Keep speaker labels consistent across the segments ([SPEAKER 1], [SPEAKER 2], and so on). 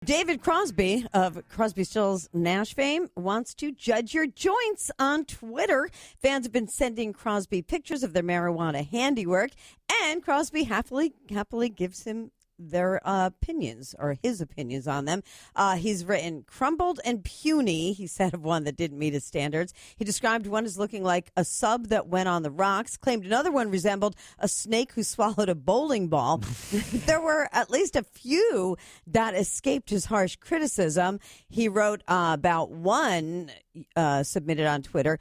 [SPEAKER 1] David Crosby of Crosby, Stills, Nash fame wants to judge your joints on Twitter. Fans have been sending Crosby pictures of their marijuana handiwork, and Crosby happily gives him their opinions, or his opinions on them. He's written, crumbled and puny, he said of one that didn't meet his standards. He described one as looking like a sub that went on the rocks, claimed another one resembled a snake who swallowed a bowling ball. There were at least a few that escaped his harsh criticism. He wrote about one submitted on Twitter.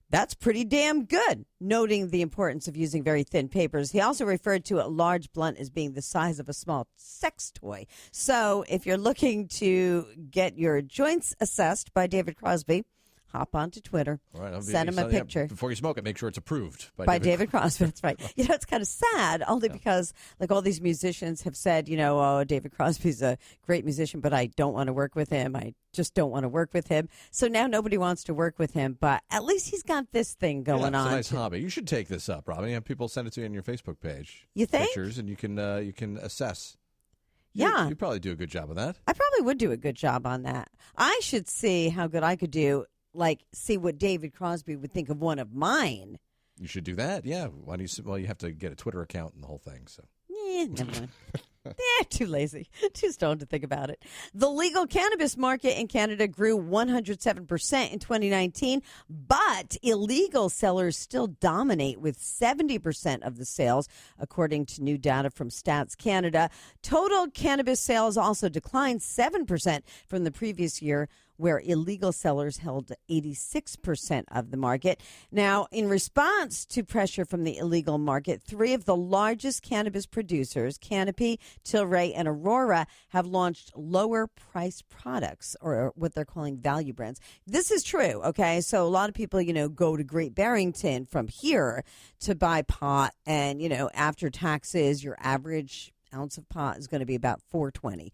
[SPEAKER 1] That's pretty damn good, noting the importance of using very thin papers. He also referred to a large blunt as being the size of a small sex toy. So if you're looking to get your joints assessed by David Crosby, hop onto Twitter, send him a picture.
[SPEAKER 2] Before you smoke it, make sure it's approved
[SPEAKER 1] by David Crosby. That's right. You know, it's kind of sad, only because like all these musicians have said, you know, oh, David Crosby's a great musician, but I don't want to work with him. I just don't want to work with him. So now nobody wants to work with him, but at least he's got this thing going on.
[SPEAKER 2] It's a nice hobby. You should take this up, Robin. Have people send it to you on your Facebook page.
[SPEAKER 1] You think?
[SPEAKER 2] Pictures, and you can assess.
[SPEAKER 1] Yeah.
[SPEAKER 2] You probably do a good job of that.
[SPEAKER 1] I probably would do a good job on that. I should see how good I could do, like see what David Crosby would think of one of mine.
[SPEAKER 2] You should do that, yeah. Why do you? Well, you have to get a Twitter account and the whole thing. So,
[SPEAKER 1] never mind. Too lazy, too stoned to think about it. The legal cannabis market in Canada grew 107% in 2019, but illegal sellers still dominate with 70% of the sales, according to new data from Stats Canada. Total cannabis sales also declined 7% from the previous year, where illegal sellers held 86% of the market. Now, in response to pressure from the illegal market, three of the largest cannabis producers, Canopy, Tilray, and Aurora, have launched lower-priced products, or what they're calling value brands. This is true, okay? So a lot of people, you know, go to Great Barrington from here to buy pot, and, you know, after taxes, your average ounce of pot is going to be about $4.20.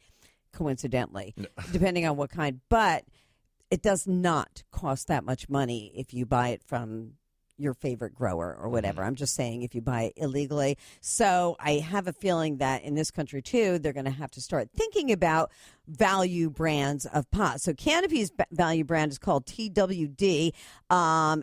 [SPEAKER 1] Coincidentally, depending on what kind. But it does not cost that much money if you buy it from your favorite grower or whatever. I'm just saying if you buy it illegally. So I have a feeling that in this country, too, they're going to have to start thinking about value brands of pot. So Canopy's value brand is called TWD.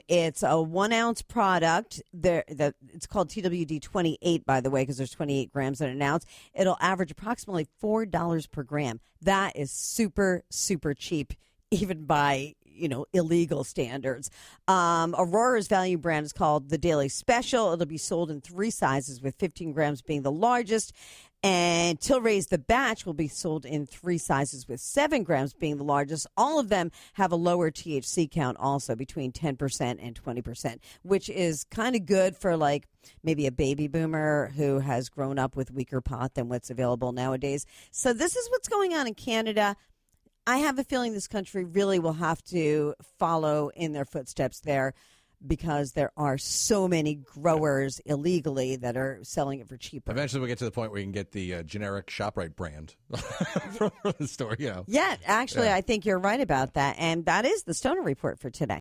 [SPEAKER 1] It's a 1-ounce product. It's called TWD 28, by the way, because there's 28 grams in an ounce. It'll average approximately $4 per gram. That is super, super cheap, even by, you know, illegal standards. Aurora's value brand is called the Daily Special. It'll be sold in 3 sizes, with 15 grams being the largest. And Tilray's The Batch will be sold in 3 sizes, with 7 grams being the largest. All of them have a lower THC count, also between 10% and 20%, which is kind of good for like maybe a baby boomer who has grown up with weaker pot than what's available nowadays. So this is what's going on in Canada. I have a feeling this country really will have to follow in their footsteps there, because there are so many growers illegally that are selling it for cheaper.
[SPEAKER 2] Eventually we'll get to the point where you can get the generic ShopRite brand from the store, you know.
[SPEAKER 1] Yeah, actually, I think you're right about that. And that is the Stoner Report for today.